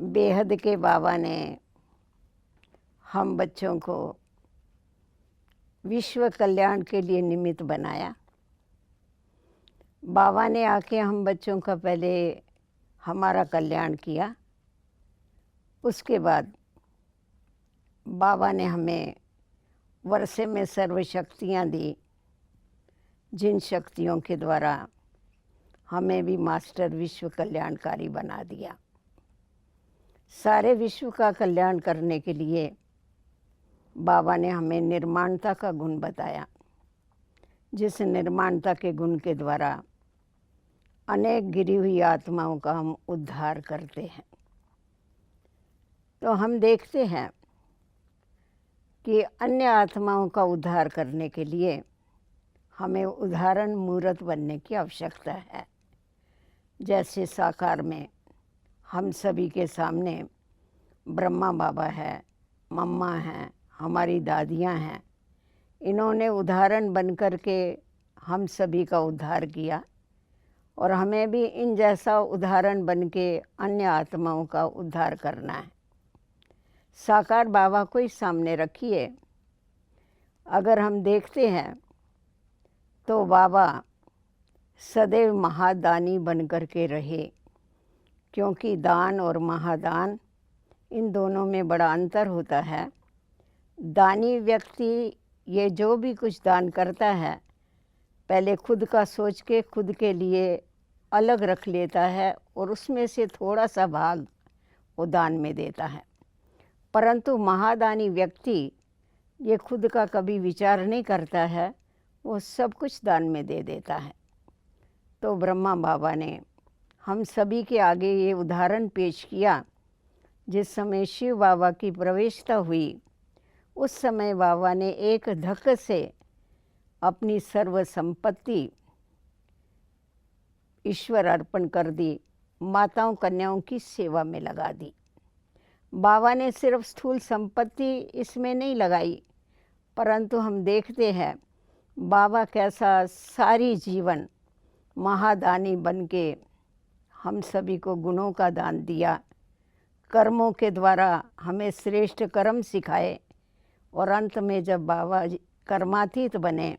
बेहद के बाबा ने हम बच्चों को विश्व कल्याण के लिए निमित्त बनाया। बाबा ने आके हम बच्चों का पहले हमारा कल्याण किया। उसके बाद बाबा ने हमें वर्षे में सर्व शक्तियाँ दी, जिन शक्तियों के द्वारा हमें भी मास्टर विश्व कल्याणकारी बना दिया। सारे विश्व का कल्याण करने के लिए बाबा ने हमें निर्माणता का गुण बताया, जिस निर्माणता के गुण के द्वारा अनेक गिरी हुई आत्माओं का हम उद्धार करते हैं। तो हम देखते हैं कि अन्य आत्माओं का उद्धार करने के लिए हमें उदाहरण मूर्त बनने की आवश्यकता है। जैसे साकार में हम सभी के सामने ब्रह्मा बाबा है, मम्मा हैं, हमारी दादियाँ हैं। इन्होंने उदाहरण बन कर के हम सभी का उद्धार किया और हमें भी इन जैसा उदाहरण बन के अन्य आत्माओं का उद्धार करना है। साकार बाबा को ही सामने रखिए। अगर हम देखते हैं तो बाबा सदैव महादानी बन कर के रहे, क्योंकि दान और महादान इन दोनों में बड़ा अंतर होता है। दानी व्यक्ति ये जो भी कुछ दान करता है, पहले खुद का सोच के खुद के लिए अलग रख लेता है और उसमें से थोड़ा सा भाग वो दान में देता है। परंतु महादानी व्यक्ति ये खुद का कभी विचार नहीं करता है, वो सब कुछ दान में दे देता है। तो ब्रह्मा बाबा ने हम सभी के आगे ये उदाहरण पेश किया। जिस समय शिव बाबा की प्रवेशता हुई, उस समय बाबा ने एक धक से अपनी सर्व संपत्ति ईश्वर अर्पण कर दी, माताओं कन्याओं की सेवा में लगा दी। बाबा ने सिर्फ स्थूल संपत्ति इसमें नहीं लगाई, परंतु हम देखते हैं बाबा कैसा सारी जीवन महादानी बन के हम सभी को गुणों का दान दिया, कर्मों के द्वारा हमें श्रेष्ठ कर्म सिखाए और अंत में जब बाबा कर्मातीत बने,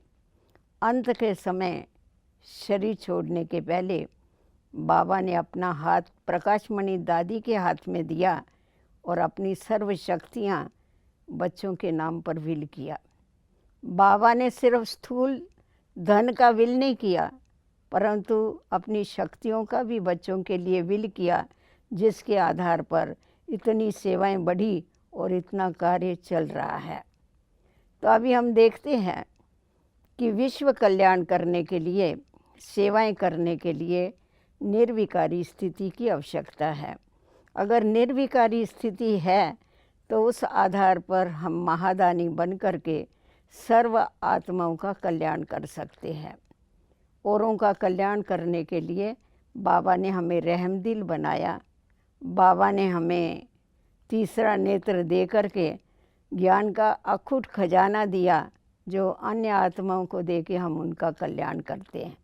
अंत के समय शरीर छोड़ने के पहले बाबा ने अपना हाथ प्रकाशमणि दादी के हाथ में दिया और अपनी सर्व शक्तियाँ बच्चों के नाम पर विल किया। बाबा ने सिर्फ स्थूल धन का विल नहीं किया, परंतु अपनी शक्तियों का भी बच्चों के लिए विल किया, जिसके आधार पर इतनी सेवाएं बढ़ी और इतना कार्य चल रहा है। तो अभी हम देखते हैं कि विश्व कल्याण करने के लिए, सेवाएं करने के लिए निर्विकारी स्थिति की आवश्यकता है। अगर निर्विकारी स्थिति है तो उस आधार पर हम महादानी बन कर के सर्व आत्माओं का कल्याण कर सकते हैं। औरों का कल्याण करने के लिए बाबा ने हमें रहमदिल बनाया। बाबा ने हमें तीसरा नेत्र दे कर के ज्ञान का अखुट खजाना दिया, जो अन्य आत्माओं को दे के हम उनका कल्याण करते हैं।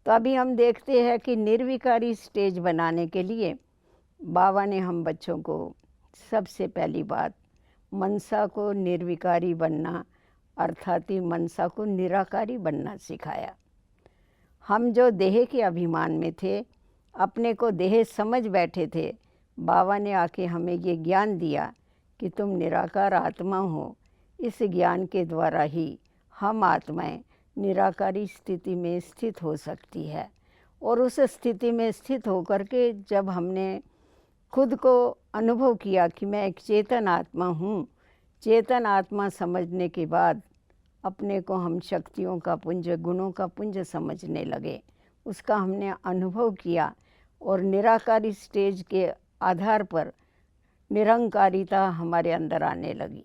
तो अभी हम देखते हैं कि निर्विकारी स्टेज बनाने के लिए बाबा ने हम बच्चों को सबसे पहली बात मनसा को निर्विकारी बनना, अर्थात मनसा को निराकारी बनना सिखाया। हम जो देह के अभिमान में थे, अपने को देह समझ बैठे थे, बाबा ने आके हमें ये ज्ञान दिया कि तुम निराकार आत्मा हो। इस ज्ञान के द्वारा ही हम आत्माएं निराकारी स्थिति में स्थित हो सकती है। और उस स्थिति में स्थित होकर के जब हमने खुद को अनुभव किया कि मैं एक चेतन आत्मा हूँ, चेतन आत्मा समझने के बाद अपने को हम शक्तियों का पुंज, गुणों का पुंज समझने लगे। उसका हमने अनुभव किया और निराकारी स्टेज के आधार पर निरंकारिता हमारे अंदर आने लगी।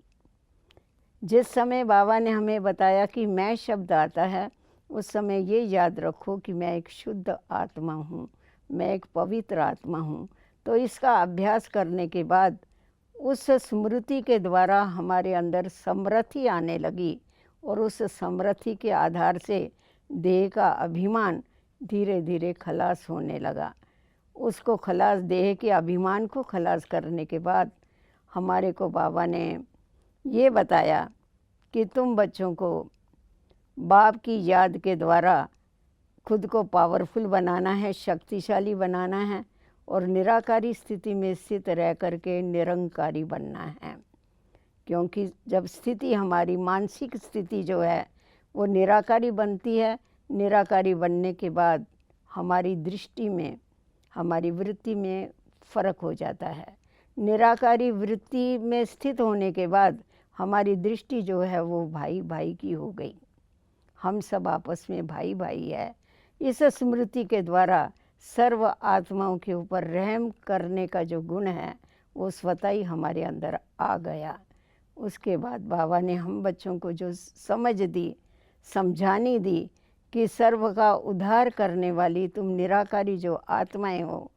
जिस समय बाबा ने हमें बताया कि मैं शब्द आता है, उस समय ये याद रखो कि मैं एक शुद्ध आत्मा हूँ, मैं एक पवित्र आत्मा हूँ। तो इसका अभ्यास करने के बाद उस स्मृति के द्वारा हमारे अंदर समृद्धि आने लगी और उस समृद्धि के आधार से देह का अभिमान धीरे धीरे खलास होने लगा उसको खलास, देह के अभिमान को खलास करने के बाद हमारे को बाबा ने ये बताया कि तुम बच्चों को बाप की याद के द्वारा खुद को पावरफुल बनाना है, शक्तिशाली बनाना है और निराकारी स्थिति में स्थित रह करके निरंकारी बनना है। क्योंकि जब स्थिति, हमारी मानसिक स्थिति जो है वो निराकारी बनती है, निराकारी बनने के बाद हमारी दृष्टि में, हमारी वृत्ति में फ़र्क हो जाता है। निराकारी वृत्ति में स्थित होने के बाद हमारी दृष्टि जो है वो भाई भाई की हो गई। हम सब आपस में भाई भाई है। इस स्मृति के द्वारा सर्व आत्माओं के ऊपर रहम करने का जो गुण है वो स्वतः ही हमारे अंदर आ गया। उसके बाद बाबा ने हम बच्चों को जो समझ दी, समझानी दी कि सर्व का उद्धार करने वाली तुम निराकारी जो आत्माएं हो,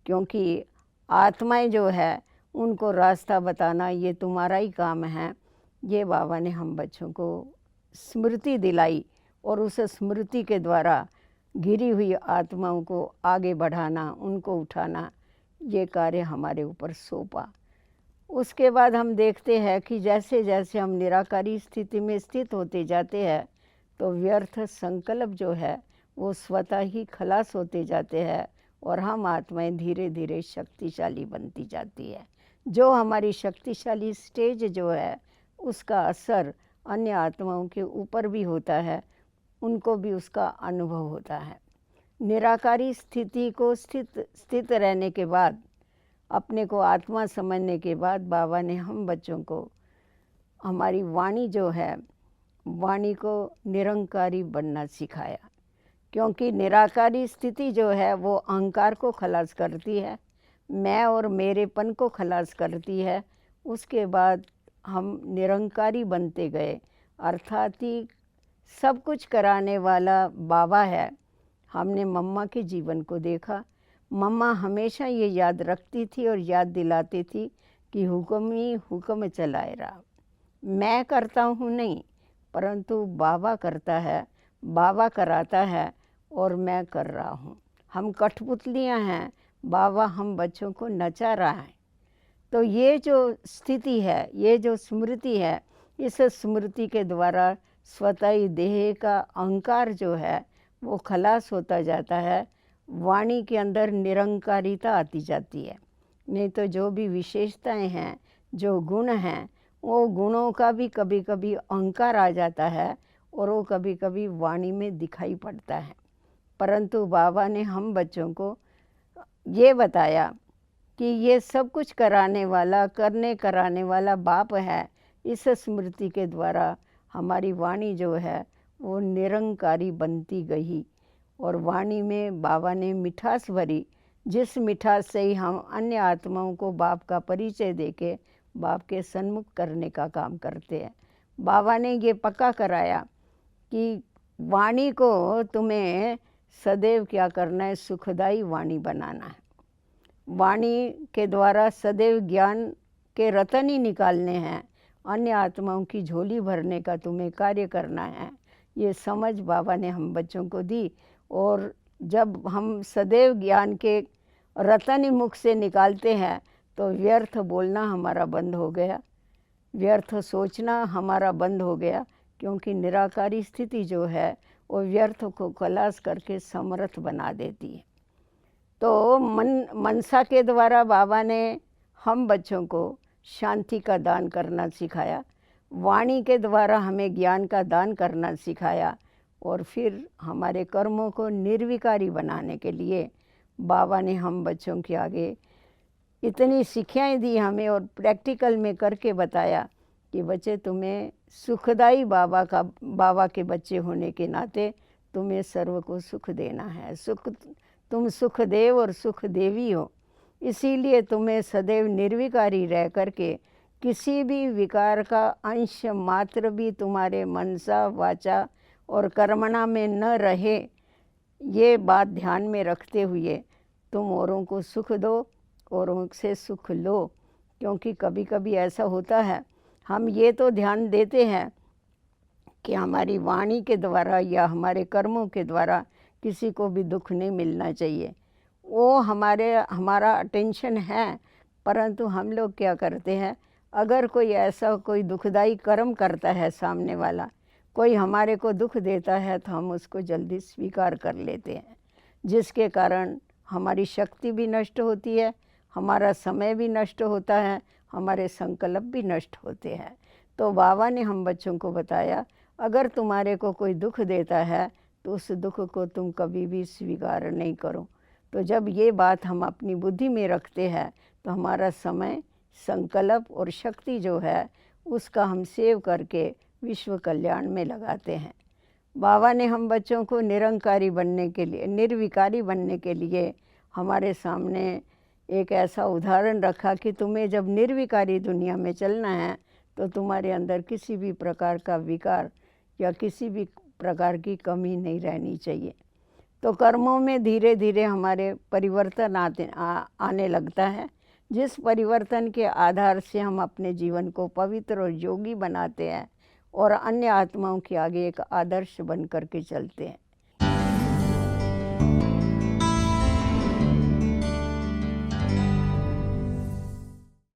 क्योंकि आत्माएं जो है उनको रास्ता बताना ये तुम्हारा ही काम है। ये बाबा ने हम बच्चों को स्मृति दिलाई और उस स्मृति के द्वारा गिरी हुई आत्माओं को आगे बढ़ाना, उनको उठाना, ये कार्य हमारे ऊपर सौंपा। उसके बाद हम देखते हैं कि जैसे जैसे हम निराकारी स्थिति में स्थित होते जाते हैं तो व्यर्थ संकल्प जो है वो स्वतः ही खलास होते जाते हैं और हम आत्माएं धीरे धीरे शक्तिशाली बनती जाती है। जो हमारी शक्तिशाली स्टेज जो है उसका असर अन्य आत्माओं के ऊपर भी होता है, उनको भी उसका अनुभव होता है। निराकारी स्थिति को स्थित रहने के बाद, अपने को आत्मा समझने के बाद बाबा ने हम बच्चों को हमारी वाणी जो है, वाणी को निरंकारी बनना सिखाया। क्योंकि निराकारी स्थिति जो है वो अहंकार को खलास करती है, मैं और मेरेपन को खलास करती है। उसके बाद हम निरंकारी बनते गए, अर्थात ही सब कुछ कराने वाला बाबा है। हमने मम्मा के जीवन को देखा। मम्मा हमेशा ये याद रखती थी और याद दिलाती थी कि हुक्म ही हुक्म चलाए रहा। मैं करता हूँ नहीं, परंतु बाबा करता है, बाबा कराता है और मैं कर रहा हूँ। हम कठपुतलियाँ हैं, बाबा हम बच्चों को नचा रहा है। तो ये जो स्थिति है, ये जो स्मृति है, इस स्मृति के द्वारा स्वतः ही देह का अहंकार जो है वो खलास होता जाता है। वाणी के अंदर निरंकारिता आती जाती है। नहीं तो जो भी विशेषताएं हैं, जो गुण हैं, वो गुणों का भी कभी कभी अहंकार आ जाता है और वो कभी कभी वाणी में दिखाई पड़ता है। परंतु बाबा ने हम बच्चों को ये बताया कि ये सब कुछ कराने वाला, कराने वाला बाप है। इस स्मृति के द्वारा हमारी वाणी जो है वो निरंकारी बनती गई और वाणी में बाबा ने मिठास भरी, जिस मिठास से ही हम अन्य आत्माओं को बाप का परिचय देके बाप के सन्मुख करने का काम करते हैं। बाबा ने ये पक्का कराया कि वाणी को तुम्हें सदैव क्या करना है, सुखदायी वाणी बनाना है। वाणी के द्वारा सदैव ज्ञान के रतन ही निकालने हैं, अन्य आत्माओं की झोली भरने का तुम्हें कार्य करना है। ये समझ बाबा ने हम बच्चों को दी। और जब हम सदैव ज्ञान के रतन ही मुख से निकालते हैं तो व्यर्थ बोलना हमारा बंद हो गया, व्यर्थ सोचना हमारा बंद हो गया। क्योंकि निराकारी स्थिति जो है वो व्यर्थ को खलास करके समर्थ बना देती है। तो मनसा के द्वारा बाबा ने हम बच्चों को शांति का दान करना सिखाया, वाणी के द्वारा हमें ज्ञान का दान करना सिखाया और फिर हमारे कर्मों को निर्विकारी बनाने के लिए बाबा ने हम बच्चों के आगे इतनी शिक्षाएं दी हमें और प्रैक्टिकल में करके बताया कि बच्चे, तुम्हें सुखदाई बाबा के बच्चे होने के नाते तुम्हें सर्व को सुख देना है। तुम सुखदेव और सुख देवी हो, इसीलिए तुम्हें सदैव निर्विकारी रह करके किसी भी विकार का अंश मात्र भी तुम्हारे मनसा, वाचा और कर्मणा में न रहे। ये बात ध्यान में रखते हुए तुम औरों को सुख दो, औरों से सुख लो। क्योंकि कभी कभी ऐसा होता है, हम ये तो ध्यान देते हैं कि हमारी वाणी के द्वारा या हमारे कर्मों के द्वारा किसी को भी दुख नहीं मिलना चाहिए। वो हमारा अटेंशन है, परंतु हम लोग क्या करते हैं, अगर कोई ऐसा कोई दुखदाई कर्म करता है सामने वाला, कोई हमारे को दुख देता है, तो हम उसको जल्दी स्वीकार कर लेते हैं, जिसके कारण हमारी शक्ति भी नष्ट होती है, हमारा समय भी नष्ट होता है, हमारे संकल्प भी नष्ट होते हैं। तो बाबा ने हम बच्चों को बताया, अगर तुम्हारे को कोई दुख देता है तो उस दुख को तुम कभी भी स्वीकार नहीं करो। तो जब ये बात हम अपनी बुद्धि में रखते हैं तो हमारा समय, संकल्प और शक्ति जो है उसका हम सेव करके विश्व कल्याण में लगाते हैं। बाबा ने हम बच्चों को निरंकारी बनने के लिए, निर्विकारी बनने के लिए हमारे सामने एक ऐसा उदाहरण रखा कि तुम्हें जब निर्विकारी दुनिया में चलना है तो तुम्हारे अंदर किसी भी प्रकार का विकार या किसी भी प्रकार की कमी नहीं रहनी चाहिए। तो कर्मों में धीरे धीरे हमारे परिवर्तन आने लगता है, जिस परिवर्तन के आधार से हम अपने जीवन को पवित्र और योगी बनाते हैं और अन्य आत्माओं के आगे एक आदर्श बन कर के चलते हैं।